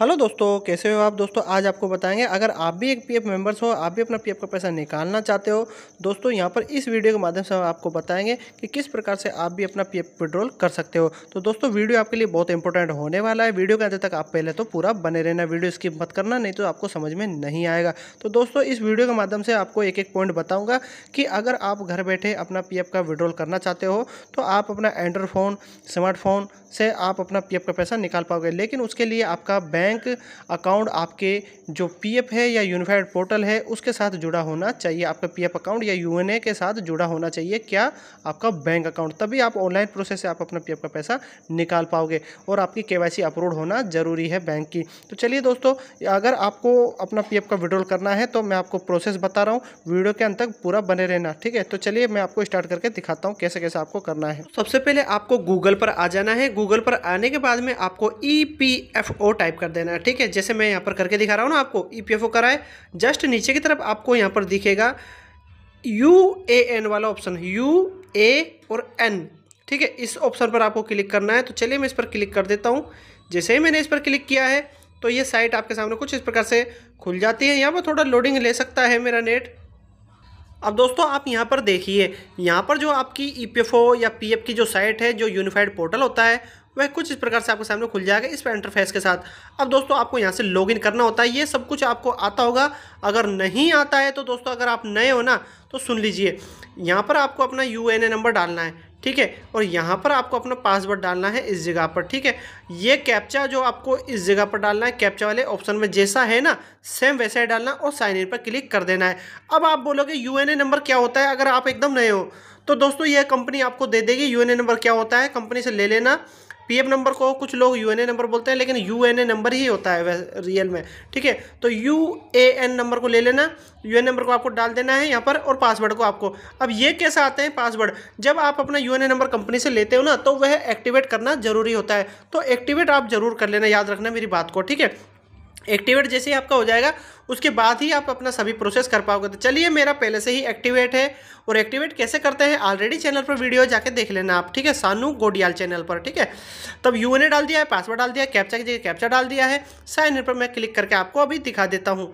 Hello दोस्तों, कैसे हो आप। दोस्तों आज आपको बताएंगे, अगर आप भी एक पीएफ मेंबर्स हो, आप भी अपना पीएफ का पैसा निकालना चाहते हो। दोस्तों यहाँ पर इस वीडियो के माध्यम से हम आपको बताएंगे कि किस प्रकार से आप भी अपना पीएफ विड्रॉल कर सकते हो। तो दोस्तों वीडियो आपके लिए बहुत इंपॉर्टेंट होने वाला है। वीडियो के अंत तक आप पहले तो पूरा बने रहना, वीडियो स्किप मत करना, नहीं तो आपको समझ में नहीं आएगा। तो दोस्तों इस वीडियो के माध्यम से आपको एक एक पॉइंट बताऊँगा कि अगर आप घर बैठे अपना पीएफ का विड्रॉल करना चाहते हो तो आप अपना एंड्रॉयड फ़ोन, स्मार्टफोन से आप अपना पीएफ का पैसा निकाल पाओगे। लेकिन उसके लिए आपका बैंक अकाउंट आपके जो पीएफ है या यूनिफाइड पोर्टल है उसके साथ जुड़ा होना चाहिए। आपका पीएफ अकाउंट या यूएनए के साथ जुड़ा होना चाहिए, क्या आपका बैंक अकाउंट, तभी आप ऑनलाइन प्रोसेस से आप अपना पीएफ का पैसा निकाल पाओगे। और आपकी केवाईसी अपलोड होना जरूरी है बैंक की। तो चलिए दोस्तों, अगर आपको अपना पीएफ का विड्रॉल करना है तो मैं आपको प्रोसेस बता रहा हूँ, वीडियो के अंत तक पूरा बने रहना, ठीक है। तो चलिए मैं आपको स्टार्ट करके दिखाता हूँ कैसे कैसे आपको करना है। सबसे पहले आपको गूगल पर आ जाना है। गूगल पर आने के बाद में आपको EPFO टाइप कर देना है, ठीक है। जैसे मैं यहाँ पर करके दिखा रहा हूँ ना, आपको EPFO करा है। जस्ट नीचे की तरफ आपको यहाँ पर दिखेगा UAN वाला ऑप्शन, UA और N, ठीक है। इस ऑप्शन पर आपको क्लिक करना है। तो चलिए मैं इस पर क्लिक कर देता हूँ। जैसे ही मैंने इस पर क्लिक किया है तो ये साइट आपके सामने कुछ इस प्रकार से खुल जाती है। यहाँ पर थोड़ा लोडिंग ले सकता है मेरा नेट। अब दोस्तों आप यहाँ पर देखिए, यहाँ पर जो आपकी EPFO या PF की जो साइट है, जो यूनिफाइड पोर्टल होता है, वह कुछ इस प्रकार से आपके सामने खुल जाएगा इस पर इंटरफेस के साथ। अब दोस्तों आपको यहाँ से लॉगिन करना होता है। ये सब कुछ आपको आता होगा। अगर नहीं आता है तो दोस्तों, अगर आप नए हो ना तो सुन लीजिए, यहाँ पर आपको अपना UAN नंबर डालना है, ठीक है। और यहाँ पर आपको अपना पासवर्ड डालना है इस जगह पर, ठीक है। ये कैप्चा जो आपको इस जगह पर डालना है, कैप्चा वाले ऑप्शन में जैसा है ना सेम वैसा ही डालना और साइन इन पर क्लिक कर देना है। अब आप बोलोगे UAN नंबर क्या होता है। अगर आप एकदम नए हो तो दोस्तों यह कंपनी आपको दे देगी। UAN नंबर क्या होता है, कंपनी से ले लेना। पीएफ नंबर को कुछ लोग UAN नंबर बोलते हैं, लेकिन UAN नंबर ही होता है रियल में, ठीक है। तो UAN नंबर को ले लेना, UAN नंबर को आपको डाल देना है यहाँ पर, और पासवर्ड को आपको। अब ये कैसे आते हैं पासवर्ड, जब आप अपना UAN नंबर कंपनी से लेते हो ना तो वह एक्टिवेट करना जरूरी होता है। तो एक्टिवेट आप जरूर कर लेना, याद रखना मेरी बात को, ठीक है। एक्टिवेट जैसे ही आपका हो जाएगा उसके बाद ही आप अपना सभी प्रोसेस कर पाओगे। तो चलिए मेरा पहले से ही एक्टिवेट है, और एक्टिवेट कैसे करते हैं ऑलरेडी चैनल पर वीडियो जाके देख लेना आप, ठीक है, सानू गोडियाल चैनल पर, ठीक है। तब UAN डाल दिया है, पासवर्ड डाल दिया है, कैप्चा की जगह कैप्चा डाल दिया है, साइन इन पर मैं क्लिक करके आपको अभी दिखा देता हूँ।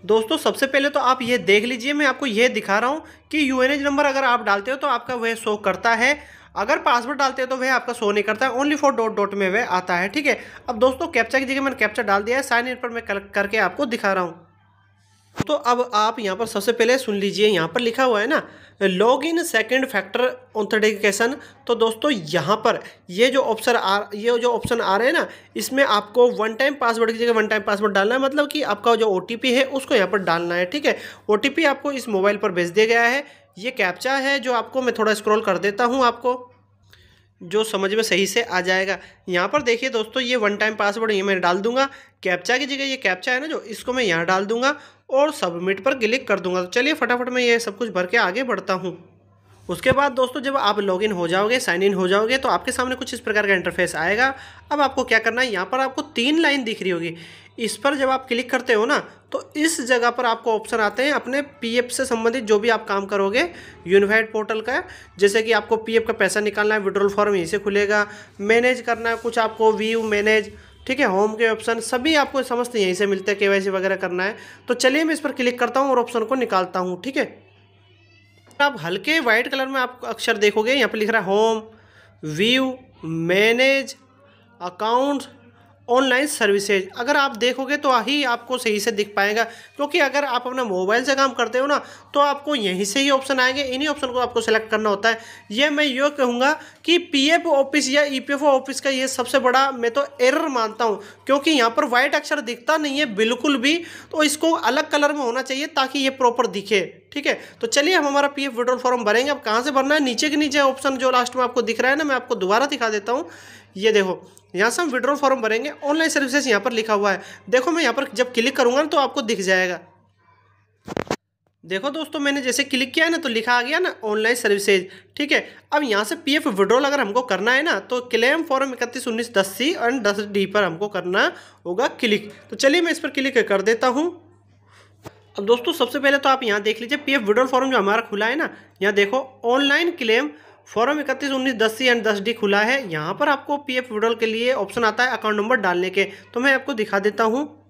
दोस्तों सबसे पहले तो आप ये देख लीजिए, मैं आपको ये दिखा रहा हूँ कि UAN नंबर अगर आप डालते हो तो आपका वह शो करता है, अगर पासवर्ड डालते हो तो वह आपका शो नहीं करता है, ओनली फॉर डॉट डॉट में वह आता है, ठीक है। अब दोस्तों कैप्चा की जगह मैंने कैप्चा डाल दिया है, साइन इन पर मैं करके आपको दिखा रहा हूँ। तो अब आप यहाँ पर सबसे पहले सुन लीजिए, यहाँ पर लिखा हुआ है ना log in second factor authentication. तो दोस्तों यहाँ पर ये जो ऑप्शन आ रहे हैं ना, इसमें आपको वन टाइम पासवर्ड की जगह वन टाइम पासवर्ड डालना है। मतलब कि आपका जो OTP है उसको यहाँ पर डालना है, ठीक है। OTP आपको इस मोबाइल पर भेज दिया गया है। ये कैप्चा है जो आपको, मैं थोड़ा स्क्रॉल कर देता हूँ आपको, जो समझ में सही से आ जाएगा। यहाँ पर देखिए दोस्तों, ये वन टाइम पासवर्ड ये मैं डाल दूंगा। कैप्चा की जगह ये कैप्चा है ना जो, इसको मैं यहाँ डाल दूंगा और सबमिट पर क्लिक कर दूंगा। तो चलिए फटाफट मैं ये सब कुछ भर के आगे बढ़ता हूँ। उसके बाद दोस्तों जब आप लॉगिन हो जाओगे, साइन इन हो जाओगे, तो आपके सामने कुछ इस प्रकार का इंटरफेस आएगा। अब आपको क्या करना है, यहाँ पर आपको 3 लाइन दिख रही होगी, इस पर जब आप क्लिक करते हो ना तो इस जगह पर आपको ऑप्शन आते हैं अपने पीएफ से संबंधित जो भी आप काम करोगे यूनिफाइड पोर्टल का। जैसे कि आपको पीएफ का पैसा निकालना है, विड्रॉल फॉर्म यहीं से खुलेगा, मैनेज करना है कुछ आपको, व्यू मैनेज, ठीक है, होम के ऑप्शन सभी आपको समस्त यहीं से मिलते हैं, केवाईसी वगैरह करना है। तो चलिए मैं इस पर क्लिक करता हूँ और ऑप्शन को निकालता हूँ, ठीक है। आप हल्के वाइट कलर में आप अक्षर देखोगे, यहाँ पर लिख रहा है home, view, manage, account, online services. अगर आप देखोगे तो ही आपको सही से दिख पाएगा, क्योंकि अगर आप अपना मोबाइल से काम करते हो ना तो आपको यहीं से ही ऑप्शन आएंगे, इन्हीं ऑप्शन को आपको सेलेक्ट करना होता है। ये मैं ये कहूँगा कि पीएफ ऑफिस या EPFO ऑफिस का ये सबसे बड़ा मैं तो एरर मानता हूँ, क्योंकि यहाँ पर वाइट अक्षर दिखता नहीं है बिल्कुल भी। तो इसको अलग कलर में होना चाहिए ताकि ये प्रॉपर दिखे, ठीक है। तो चलिए हम हमारा पीएफ विड्रॉल फॉर्म भरेंगे। अब कहाँ से भरना है, नीचे के नीचे ऑप्शन जो लास्ट में आपको दिख रहा है ना, मैं आपको दोबारा दिखा देता हूँ। ये देखो, यहाँ से हम विड्रॉल फॉर्म भरेंगे, ऑनलाइन सर्विसेज यहाँ पर लिखा हुआ है। देखो मैं यहाँ पर जब क्लिक करूँगा तो आपको दिख जाएगा। देखो दोस्तों मैंने जैसे क्लिक किया है ना तो लिखा आ गया ना ऑनलाइन सर्विसेज, ठीक है। अब यहाँ से पीएफ विड्रॉल अगर हमको करना है ना तो claim form 311910C and 10D पर हमको करना होगा क्लिक। तो चलिए मैं इस पर क्लिक कर देता हूँ। अब दोस्तों सबसे पहले तो आप यहाँ देख लीजिए, पीएफ विड्रॉल फॉर्म जो हमारा खुला है ना, यहाँ देखो online claim form 3119-10C and 10D खुला है। यहाँ पर आपको पीएफ विड्रॉल के लिए ऑप्शन आता है अकाउंट नंबर डालने के, तो मैं आपको दिखा देता हूँ।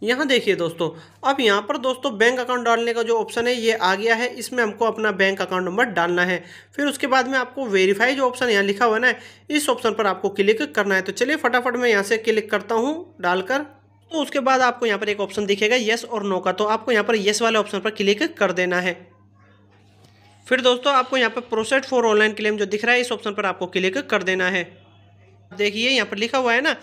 यहाँ देखिए दोस्तों, अब यहाँ पर दोस्तों बैंक अकाउंट डालने का जो ऑप्शन है ये आ गया है। इसमें हमको अपना बैंक अकाउंट नंबर डालना है। फिर उसके बाद में आपको वेरीफाई जो ऑप्शन यहाँ लिखा हुआ है ना, इस ऑप्शन पर आपको क्लिक करना है। तो चलिए फटाफट मैं यहाँ से क्लिक करता हूँ डालकर। तो उसके बाद आपको यहाँ पर एक ऑप्शन दिखेगा येस और नो का, तो आपको यहाँ पर येस वाले ऑप्शन पर क्लिक कर देना है। फिर दोस्तों आपको यहाँ पर प्रोसेड फॉर ऑनलाइन क्लेम जो दिख रहा है, इस ऑप्शन पर आपको क्लिक कर देना है। देखिए यहाँ पर लिखा हुआ है ना,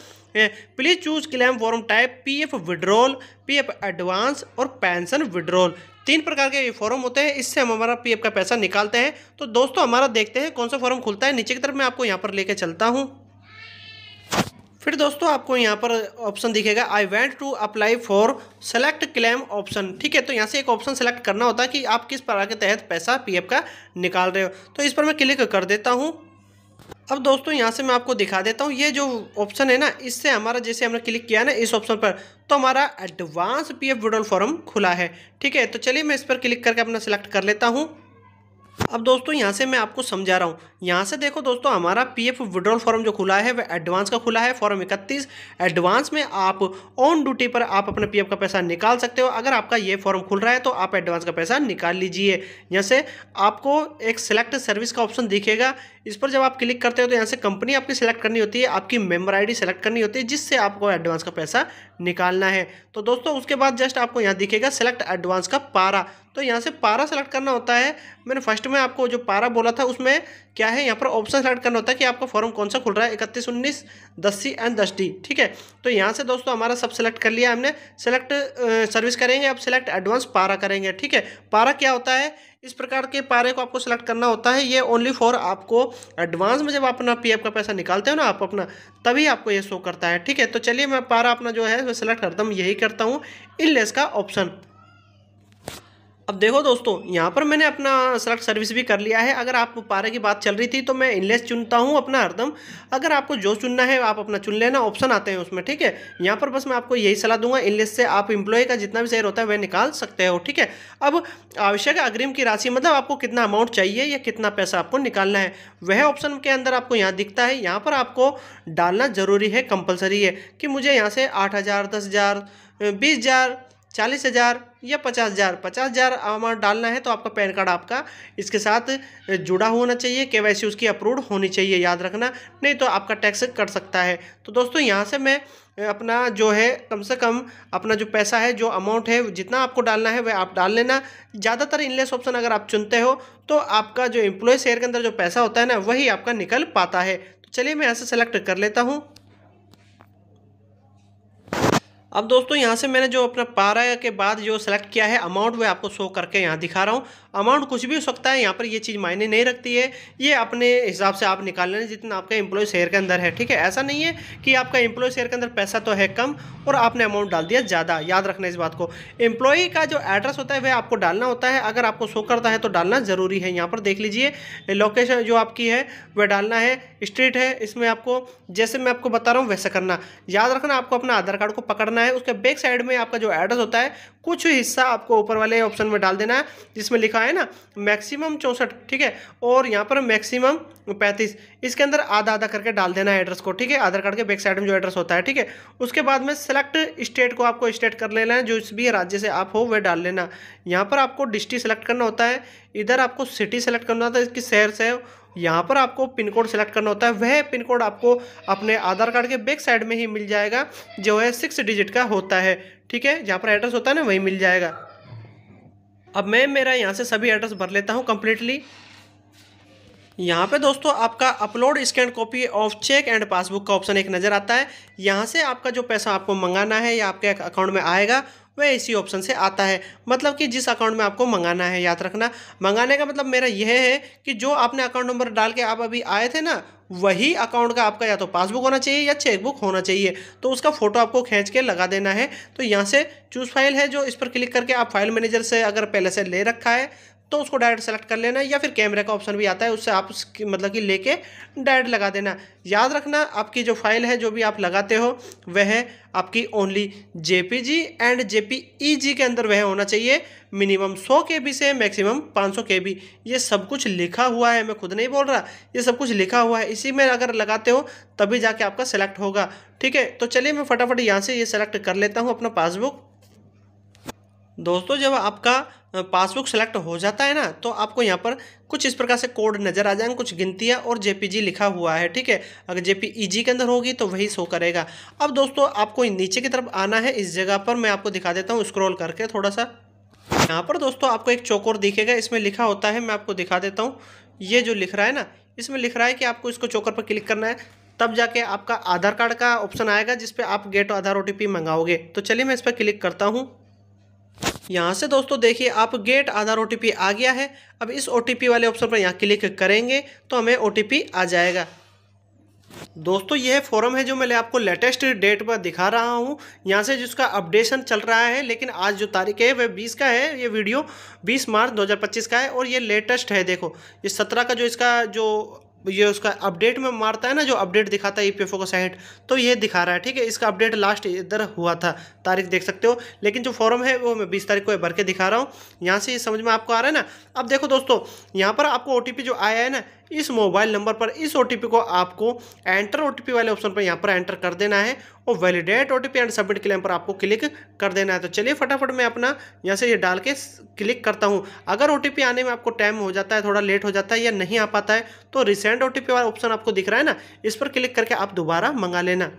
please choose claim form type PF withdrawal, PF advance और पेंशन विड्रॉल। 3 प्रकार के फॉर्म होते हैं, इससे हम हमारा पीएफ का पैसा निकालते हैं। तो दोस्तों हमारा देखते हैं कौन सा फॉर्म खुलता है। नीचे की तरफ मैं आपको यहाँ पर लेके चलता हूँ। फिर दोस्तों आपको यहाँ पर ऑप्शन दिखेगा I want to apply for select claim option. ठीक है, तो यहाँ से एक ऑप्शन सेलेक्ट करना होता है कि आप किस प्रकार के तहत पैसा पीएफ का निकाल रहे हो। तो इस पर मैं क्लिक कर देता हूँ। अब दोस्तों यहाँ से मैं आपको दिखा देता हूँ, ये जो ऑप्शन है ना, इससे हमारा जैसे हमने क्लिक किया ना इस ऑप्शन पर, तो हमारा एडवांस पीएफ विड्रॉल फॉर्म खुला है। ठीक है, तो चलिए मैं इस पर क्लिक करके अपना सिलेक्ट कर लेता हूँ। अब दोस्तों यहाँ से मैं आपको समझा रहा हूँ। यहाँ से देखो दोस्तों, हमारा पीएफ विड्रॉल फॉर्म जो खुला है वह एडवांस का खुला है, फॉर्म 31। एडवांस में आप ऑन ड्यूटी पर आप अपने पीएफ का पैसा निकाल सकते हो। अगर आपका ये फॉर्म खुल रहा है तो आप एडवांस का पैसा निकाल लीजिए। यहाँ से आपको एक सिलेक्ट सर्विस का ऑप्शन दिखेगा, इस पर जब आप क्लिक करते हो तो यहाँ से कंपनी आपकी सिलेक्ट करनी होती है, आपकी मेंबर आईडी सेलेक्ट करनी होती है, जिससे आपको एडवांस का पैसा निकालना है। तो दोस्तों उसके बाद जस्ट आपको यहाँ दिखेगा सेलेक्ट एडवांस का पारा, तो यहाँ से पारा सेलेक्ट करना होता है। मैंने फर्स्ट में आपको जो पारा बोला था उसमें क्या है, यहाँ पर ऑप्शन सेलेक्ट करना होता है कि आपका फॉर्म कौन सा खुल रहा है, 3119-10C एंड 10D। ठीक है, तो यहाँ से दोस्तों हमारा सब सेलेक्ट कर लिया हमने। सेलेक्ट सर्विस करेंगे, अब सेलेक्ट एडवांस पारा करेंगे। ठीक है, पारा क्या होता है, इस प्रकार के पारे को आपको सेलेक्ट करना होता है। ये ओनली फॉर आपको एडवांस में जब आप अपना पीएफ का पैसा निकालते हो ना आप अपना, तभी आपको ये शो करता है। ठीक है, तो चलिए मैं पारा अपना जो है वो सेलेक्ट करता हूँ, यही करता हूँ इनलेस का ऑप्शन। अब देखो दोस्तों, यहाँ पर मैंने अपना सेलेक्ट सर्विस भी कर लिया है। अगर आप पारे की बात चल रही थी तो मैं इनलेस चुनता हूँ अपना हरदम। अगर आपको जो चुनना है आप अपना चुन लेना, ऑप्शन आते हैं उसमें। ठीक है, यहाँ पर बस मैं आपको यही सलाह दूंगा, इनलेस से आप एम्प्लॉय का जितना भी शेयर होता है वह निकाल सकते हो। ठीक है, अब आवश्यक अग्रिम की राशि मतलब आपको कितना अमाउंट चाहिए या कितना पैसा आपको निकालना है, वह ऑप्शन के अंदर आपको यहाँ दिखता है। यहाँ पर आपको डालना जरूरी है, कंपलसरी है कि मुझे यहाँ से 8,000, 10,000, 20,000, 40,000 या 50,000 अमाउंट डालना है। तो आपका पैन कार्ड आपका इसके साथ जुड़ा होना चाहिए, केवाईसी उसकी अप्रूव्ड होनी चाहिए, याद रखना, नहीं तो आपका टैक्स कट सकता है। तो दोस्तों यहाँ से मैं अपना जो है कम से कम अपना जो पैसा है, जो अमाउंट है, जितना आपको डालना है वह आप डाल लेना। ज़्यादातर इनलेस ऑप्शन अगर आप चुनते हो तो आपका जो एम्प्लॉय शेयर के अंदर जो पैसा होता है ना, वही आपका निकल पाता है। तो चलिए मैं यहाँ से सेलेक्ट कर लेता हूँ। अब दोस्तों यहाँ से मैंने जो अपना पारा के बाद जो सेलेक्ट किया है अमाउंट, वो आपको शो करके यहाँ दिखा रहा हूँ। अमाउंट कुछ भी हो सकता है, यहाँ पर ये चीज़ मायने नहीं रखती है। ये अपने हिसाब से आप निकाल लेना जितना आपका एम्प्लॉय शेयर के अंदर है। ठीक है, ऐसा नहीं है कि आपका एम्प्लॉय शेयर के अंदर पैसा तो है कम और आपने अमाउंट डाल दिया ज़्यादा, याद रखना इस बात को। एम्प्लॉय का जो एड्रेस होता है वह आपको डालना होता है, अगर आपको शो करता है तो डालना ज़रूरी है। यहाँ पर देख लीजिए, लोकेशन जो आपकी है वह डालना है, स्ट्रीट है, इसमें आपको जैसे मैं आपको बता रहा हूँ वैसा करना। याद रखना, आपको अपना आधार कार्ड को पकड़ना है, उसके बैक साइड में आपका जो एड्रेस होता है कुछ हिस्सा आपको ऊपर वाले ऑप्शन में डाल देना है, जिसमें लिखा है ना मैक्सिमम 64। ठीक है, और यहाँ पर मैक्सिमम 35, इसके अंदर आधा आधा करके डाल देना है एड्रेस को। ठीक है, आधार कार्ड के बैक साइड में जो एड्रेस होता है। ठीक है, उसके बाद में सेलेक्ट स्टेट को आपको स्टेट कर लेना है, जो इस भी राज्य से आप हो वह डाल लेना। यहाँ पर आपको डिस्ट्रिक्ट सेलेक्ट करना होता है, इधर आपको सिटी सेलेक्ट करना होता है, इसकी शहर से। यहाँ पर आपको पिन कोड सेलेक्ट करना होता है, वह पिन कोड आपको अपने आधार कार्ड के बैक साइड में ही मिल जाएगा, जो है 6 डिजिट का होता है। ठीक है, जहाँ पर एड्रेस होता है ना वही मिल जाएगा। अब मैं मेरा यहाँ से सभी एड्रेस भर लेता हूँ कंप्लीटली। यहाँ पे दोस्तों आपका upload scan copy of cheque and passbook का ऑप्शन एक नज़र आता है। यहाँ से आपका जो पैसा आपको मंगाना है या आपके अकाउंट में आएगा वह इसी ऑप्शन से आता है, मतलब कि जिस अकाउंट में आपको मंगाना है। याद रखना, मंगाने का मतलब मेरा यह है कि जो आपने अकाउंट नंबर डाल के आप अभी आए थे ना, वही अकाउंट का आपका या तो पासबुक होना चाहिए या चेकबुक होना चाहिए। तो उसका फोटो आपको खींच के लगा देना है। तो यहाँ से चूज़ फाइल है, जो इस पर क्लिक करके आप फाइल मैनेजर से अगर पहले से ले रखा है तो उसको डायरेक्ट सेलेक्ट कर लेना, या फिर कैमरे का ऑप्शन भी आता है, उससे आप मतलब कि लेके डायरेक्ट लगा देना। याद रखना आपकी जो फाइल है जो भी आप लगाते हो वह आपकी ओनली जेपीजी एंड जेपीईजी के अंदर वह होना चाहिए। मिनिमम 100 KB से मैक्सिमम 500 KB, ये सब कुछ लिखा हुआ है, मैं खुद नहीं बोल रहा, ये सब कुछ लिखा हुआ है। इसी में अगर लगाते हो तभी जाके आपका सेलेक्ट होगा। ठीक है, तो चलिए मैं फटाफट यहाँ से ये सेलेक्ट कर लेता हूँ अपना पासबुक। दोस्तों जब आपका पासबुक सेलेक्ट हो जाता है ना, तो आपको यहाँ पर कुछ इस प्रकार से कोड नज़र आ जाएंगे, कुछ गिनतियाँ और जेपीजी लिखा हुआ है। ठीक है, अगर जेपीईजी के अंदर होगी तो वही शो करेगा। अब दोस्तों आपको नीचे की तरफ आना है, इस जगह पर मैं आपको दिखा देता हूँ स्क्रॉल करके थोड़ा सा। यहाँ पर दोस्तों आपको एक चौकोर दिखेगा, इसमें लिखा होता है, मैं आपको दिखा देता हूँ। ये जो लिख रहा है ना, इसमें लिख रहा है कि आपको इसको चौकोर पर क्लिक करना है, तब जाके आपका आधार कार्ड का ऑप्शन आएगा जिसपे आप गेट आधार OTP मंगाओगे। तो चलिए मैं इस पर क्लिक करता हूँ। यहाँ से दोस्तों देखिए आप गेट आधार OTP आ गया है। अब इस OTP वाले ऑप्शन पर यहाँ क्लिक करेंगे तो हमें OTP आ जाएगा। दोस्तों यह फॉर्म है जो मैं आपको लेटेस्ट डेट पर दिखा रहा हूँ, यहाँ से जिसका अपडेशन चल रहा है, लेकिन आज जो तारीख है वह 20 का है। ये वीडियो 20 मार्च 2025 का है और ये लेटेस्ट है। देखो ये 17 का जो इसका जो ये उसका अपडेट में मारता है ना, जो अपडेट दिखाता है EPFO का साइट, तो ये दिखा रहा है। ठीक है, इसका अपडेट लास्ट इधर हुआ था, तारीख देख सकते हो, लेकिन जो फॉर्म है वो मैं 20 तारीख को भर के दिखा रहा हूँ। यहाँ से ये समझ में आपको आ रहा है ना। अब देखो दोस्तों यहाँ पर आपको OTP जो आया है ना, इस मोबाइल नंबर पर इस OTP को आपको एंटर OTP वाले ऑप्शन पर यहाँ पर एंटर कर देना है और validate OTP and submit claim पर आपको क्लिक कर देना है। तो चलिए फटाफट मैं अपना यहाँ से ये डाल के क्लिक करता हूँ। अगर OTP आने में आपको टाइम हो जाता है, थोड़ा लेट हो जाता है या नहीं आ पाता है, तो रिसेंट OTP वाला ऑप्शन आपको दिख रहा है ना, इस पर क्लिक करके आप दोबारा मंगा लेना।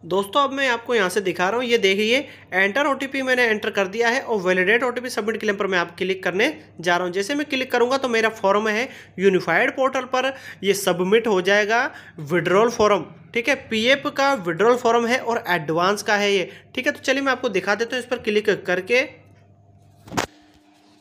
दोस्तों अब मैं आपको यहाँ से दिखा रहा हूँ, ये देखिए एंटर OTP मैंने एंटर कर दिया है और वैलिडेट OTP सबमिट क्लेम पर मैं आप क्लिक करने जा रहा हूँ। जैसे मैं क्लिक करूँगा तो मेरा फॉर्म है यूनिफाइड पोर्टल पर ये सबमिट हो जाएगा, विड्रॉल फॉर्म। ठीक है, PF का विड्रॉल फॉर्म है और एडवांस का है ये। ठीक है, तो चलिए मैं आपको दिखा देता हूँ इस पर क्लिक करके।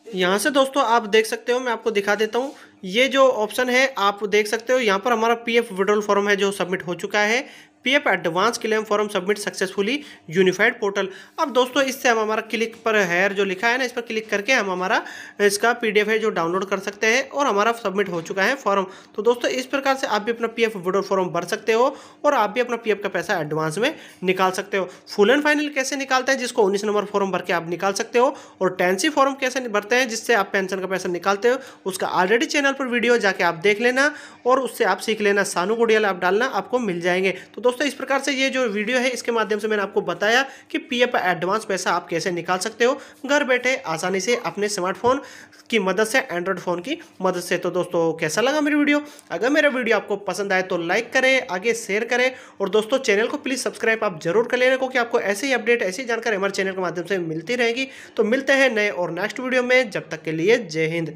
यहाँ से दोस्तों आप देख सकते हो, मैं आपको दिखा देता हूँ, ये जो ऑप्शन है आप देख सकते हो, यहाँ पर हमारा PF विड्रॉल फॉर्म है जो सबमिट हो चुका है। PF advance claim form submit successfully unified portal. अब दोस्तों इससे हम हमारा क्लिक पर है जो लिखा है ना, इस पर क्लिक करके हम हमारा इसका PDF है जो डाउनलोड कर सकते हैं और हमारा सबमिट हो चुका है फॉर्म। तो दोस्तों इस प्रकार से आप भी अपना PF विड्रॉल फॉर्म भर सकते हो और आप भी अपना PF का पैसा एडवांस में निकाल सकते हो। फुल एंड फाइनल कैसे निकालते हैं, जिसको 19 नंबर फॉर्म भर के आप निकाल सकते हो, और 10C फॉर्म कैसे भरते हैं जिससे आप पेंशन का पैसा निकालते हो, उसका ऑलरेडी चैनल पर वीडियो जाके आप देख लेना और उससे आप सीख लेना। सानू गुडियाल आप डालना, आपको मिल जाएंगे। तो दोस्तों इस प्रकार से ये जो वीडियो है इसके माध्यम से मैंने आपको बताया कि PF एडवांस पैसा आप कैसे निकाल सकते हो घर बैठे आसानी से अपने स्मार्टफोन की मदद से, एंड्रॉइड फोन की मदद से। तो दोस्तों कैसा लगा मेरी वीडियो? अगर मेरा वीडियो आपको पसंद आए तो लाइक करें, आगे शेयर करें, और दोस्तों चैनल को प्लीज़ सब्सक्राइब आप जरूर कर लेना, क्योंकि आपको ऐसे ही अपडेट, ऐसी जानकारी हमारे चैनल के माध्यम से मिलती रहेगी। तो मिलते हैं नए और नेक्स्ट वीडियो में, जब तक के लिए जय हिंद।